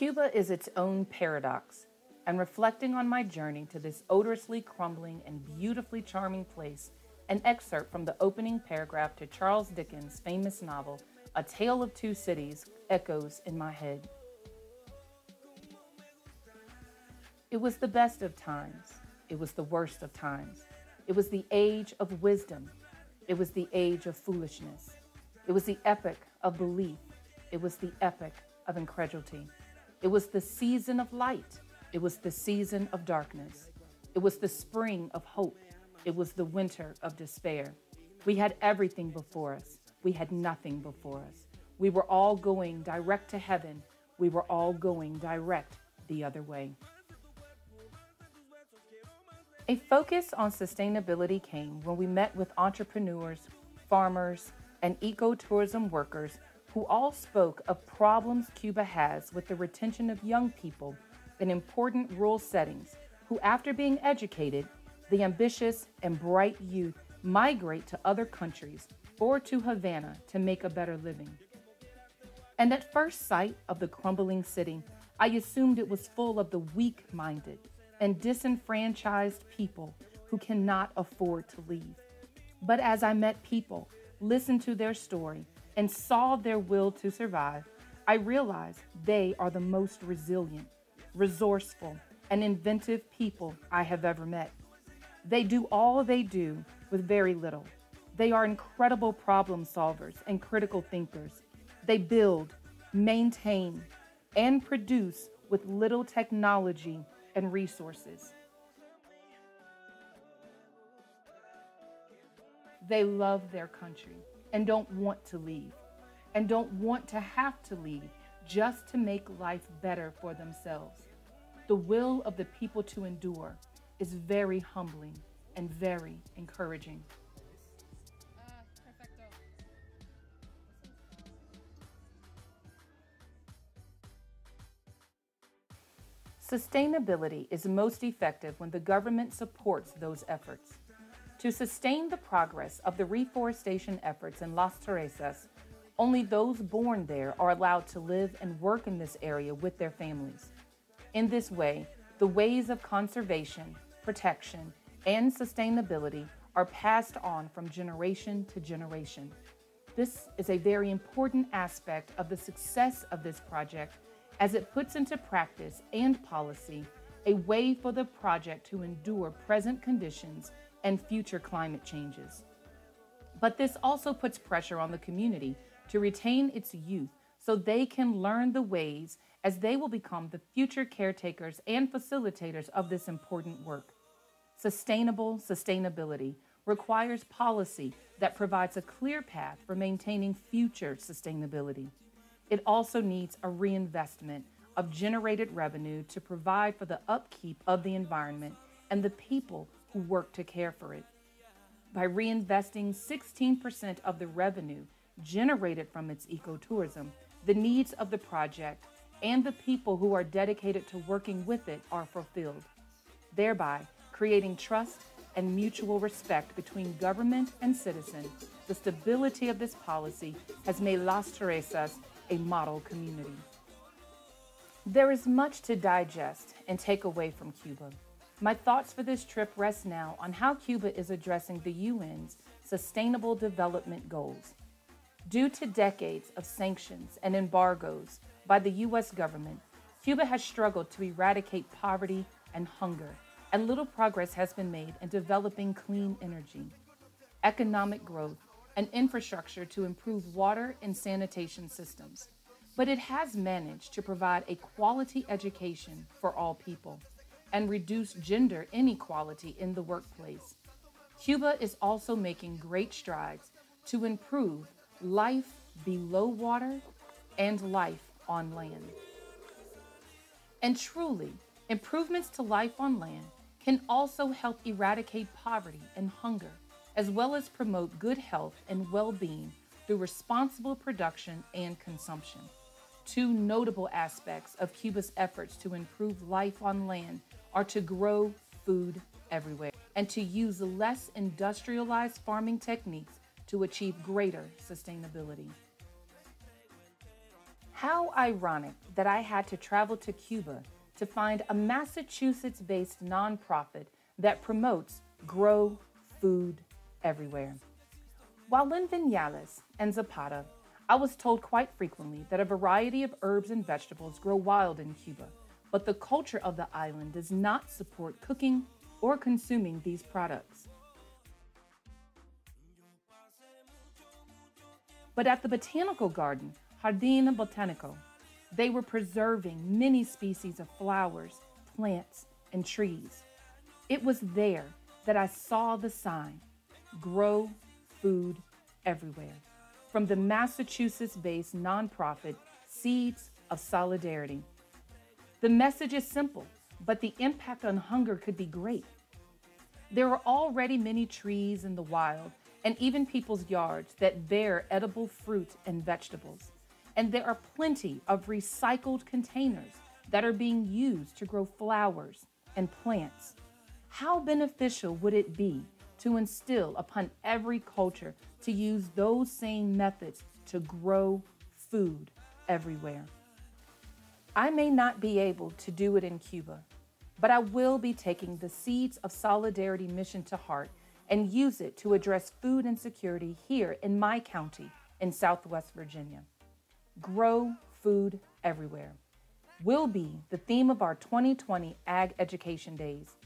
Cuba is its own paradox, and reflecting on my journey to this odorously crumbling and beautifully charming place, an excerpt from the opening paragraph to Charles Dickens' famous novel, A Tale of Two Cities, echoes in my head. It was the best of times. It was the worst of times. It was the age of wisdom. It was the age of foolishness. It was the epoch of belief. It was the epoch of incredulity. It was the season of light. It was the season of darkness. It was the spring of hope. It was the winter of despair. We had everything before us. We had nothing before us. We were all going direct to heaven. We were all going direct the other way. A focus on sustainability came when we met with entrepreneurs, farmers, and ecotourism workers who all spoke of problems Cuba has with the retention of young people in important rural settings who, after being educated, the ambitious and bright youth migrate to other countries or to Havana to make a better living. And at first sight of the crumbling city, I assumed it was full of the weak-minded and disenfranchised people who cannot afford to leave. But as I met people, listened to their story, and saw their will to survive, I realized they are the most resilient, resourceful, and inventive people I have ever met. They do all they do with very little. They are incredible problem solvers and critical thinkers. They build, maintain, and produce with little technology and resources. They love their country and don't want to leave, and don't want to have to leave just to make life better for themselves. The will of the people to endure is very humbling and very encouraging. Sustainability is most effective when the government supports those efforts. To sustain the progress of the reforestation efforts in Las Teresas, only those born there are allowed to live and work in this area with their families. In this way, the ways of conservation, protection, and sustainability are passed on from generation to generation. This is a very important aspect of the success of this project, as it puts into practice and policy a way for the project to endure present conditions and future climate changes. But this also puts pressure on the community to retain its youth so they can learn the ways, as they will become the future caretakers and facilitators of this important work. Sustainable sustainability requires policy that provides a clear path for maintaining future sustainability. It also needs a reinvestment of generated revenue to provide for the upkeep of the environment and the people who work to care for it. By reinvesting 16% of the revenue generated from its ecotourism, the needs of the project and the people who are dedicated to working with it are fulfilled, thereby creating trust and mutual respect between government and citizen. The stability of this policy has made Las Teresas a model community. There is much to digest and take away from Cuba. My thoughts for this trip rest now on how Cuba is addressing the UN's Sustainable Development Goals. Due to decades of sanctions and embargoes by the U.S. government, Cuba has struggled to eradicate poverty and hunger, and little progress has been made in developing clean energy, economic growth, and infrastructure to improve water and sanitation systems. But it has managed to provide a quality education for all people and reduce gender inequality in the workplace. Cuba is also making great strides to improve life below water and life on land. And truly, improvements to life on land can also help eradicate poverty and hunger, as well as promote good health and well-being through responsible production and consumption. Two notable aspects of Cuba's efforts to improve life on land are to grow food everywhere and to use less industrialized farming techniques to achieve greater sustainability. How ironic that I had to travel to Cuba to find a Massachusetts-based nonprofit that promotes grow food everywhere. While in Vinales and Zapata, I was told quite frequently that a variety of herbs and vegetables grow wild in Cuba, but the culture of the island does not support cooking or consuming these products. But at the botanical garden, Jardín Botánico, they were preserving many species of flowers, plants, and trees. It was there that I saw the sign, Grow Food Everywhere, from the Massachusetts-based nonprofit Seeds of Solidarity. The message is simple, but the impact on hunger could be great. There are already many trees in the wild and even people's yards that bear edible fruit and vegetables. And there are plenty of recycled containers that are being used to grow flowers and plants. How beneficial would it be to instill upon every culture to use those same methods to grow food everywhere? I may not be able to do it in Cuba, but I will be taking the Seeds of Solidarity mission to heart and use it to address food insecurity here in my county in Southwest Virginia. Grow food everywhere will be the theme of our 2020 Ag Education Days.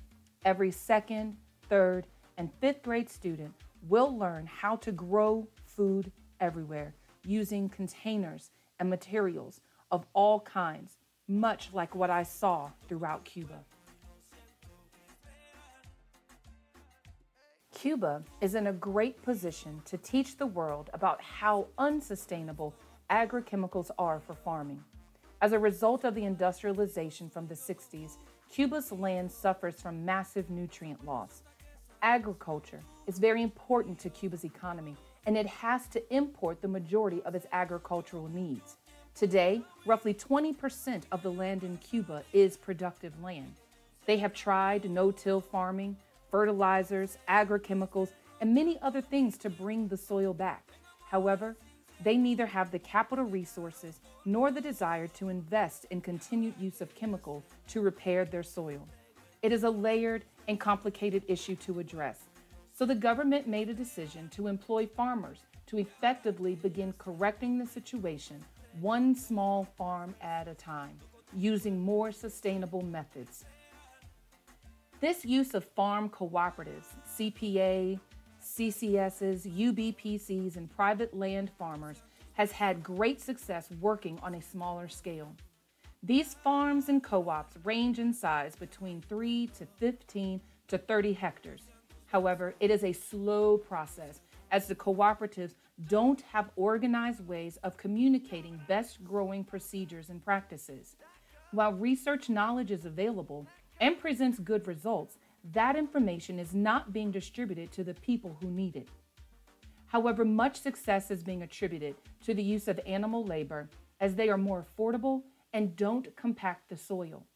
Every second, third, and fifth grade student will learn how to grow food everywhere using containers and materials of all kinds, much like what I saw throughout Cuba. Cuba is in a great position to teach the world about how unsustainable agrochemicals are for farming. As a result of the industrialization from the 60s, Cuba's land suffers from massive nutrient loss. Agriculture is very important to Cuba's economy, and it has to import the majority of its agricultural needs. Today, roughly 20% of the land in Cuba is productive land. They have tried no-till farming, fertilizers, agrochemicals, and many other things to bring the soil back. However, they neither have the capital resources nor the desire to invest in continued use of chemical to repair their soil. It is a layered and complicated issue to address. So the government made a decision to employ farmers to effectively begin correcting the situation one small farm at a time, using more sustainable methods. This use of farm cooperatives, CPA, CCSs, UBPCs, and private land farmers has had great success working on a smaller scale. These farms and co-ops range in size between 3 to 15 to 30 hectares. However, it is a slow process as the cooperatives don't have organized ways of communicating best growing procedures and practices. While research knowledge is available and presents good results, that information is not being distributed to the people who need it. However, much success is being attributed to the use of animal labor as they are more affordable and don't compact the soil.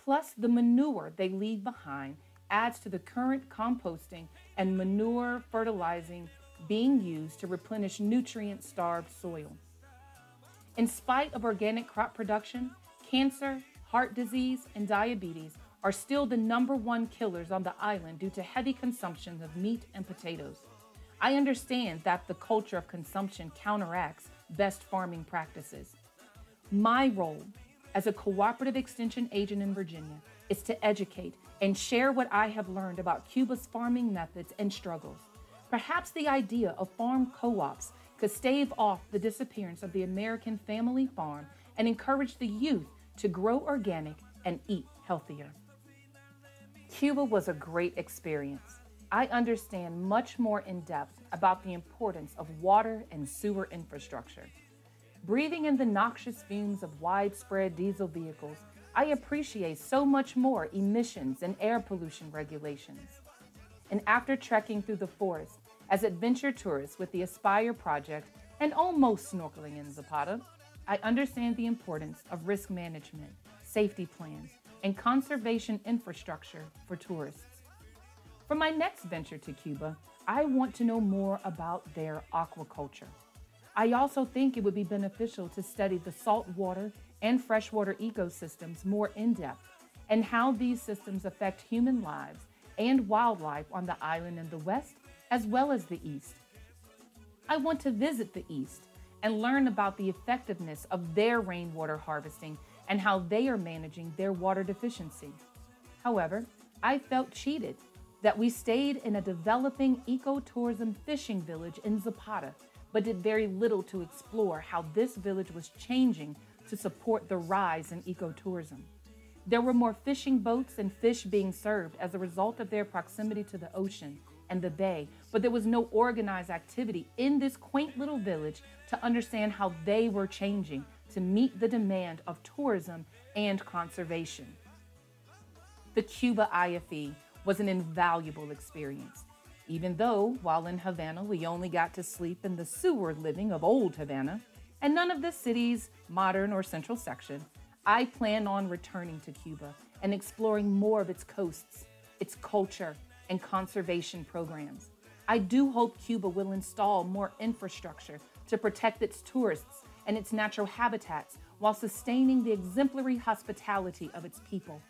Plus, the manure they leave behind adds to the current composting and manure fertilizing being used to replenish nutrient-starved soil. In spite of organic crop production, cancer, heart disease, and diabetes are still the #1 killers on the island due to heavy consumption of meat and potatoes. I understand that the culture of consumption counteracts best farming practices. My role as a cooperative extension agent in Virginia is to educate and share what I have learned about Cuba's farming methods and struggles. Perhaps the idea of farm co-ops could stave off the disappearance of the American family farm and encourage the youth to grow organic and eat healthier. Cuba was a great experience. I understand much more in depth about the importance of water and sewer infrastructure. Breathing in the noxious fumes of widespread diesel vehicles, I appreciate so much more emissions and air pollution regulations. And after trekking through the forest as adventure tourists with the Aspire project and almost snorkeling in Zapata, I understand the importance of risk management, safety plans, and conservation infrastructure for tourists. For my next venture to Cuba, I want to know more about their aquaculture. I also think it would be beneficial to study the saltwater and freshwater ecosystems more in depth and how these systems affect human lives and wildlife on the island in the West as well as the East. I want to visit the East and learn about the effectiveness of their rainwater harvesting and how they are managing their water deficiency. However, I felt cheated that we stayed in a developing ecotourism fishing village in Zapata, but did very little to explore how this village was changing to support the rise in ecotourism. There were more fishing boats and fish being served as a result of their proximity to the ocean and the bay, but there was no organized activity in this quaint little village to understand how they were changing to meet the demand of tourism and conservation. The Cuba IFE was an invaluable experience. Even though, while in Havana, we only got to sleep in the sewer living of old Havana and none of the city's modern or central section, I plan on returning to Cuba and exploring more of its coasts, its culture, and conservation programs. I do hope Cuba will install more infrastructure to protect its tourists and its natural habitats while sustaining the exemplary hospitality of its people.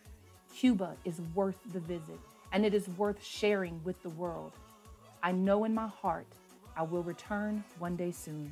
Cuba is worth the visit, and it is worth sharing with the world. I know in my heart I will return one day soon.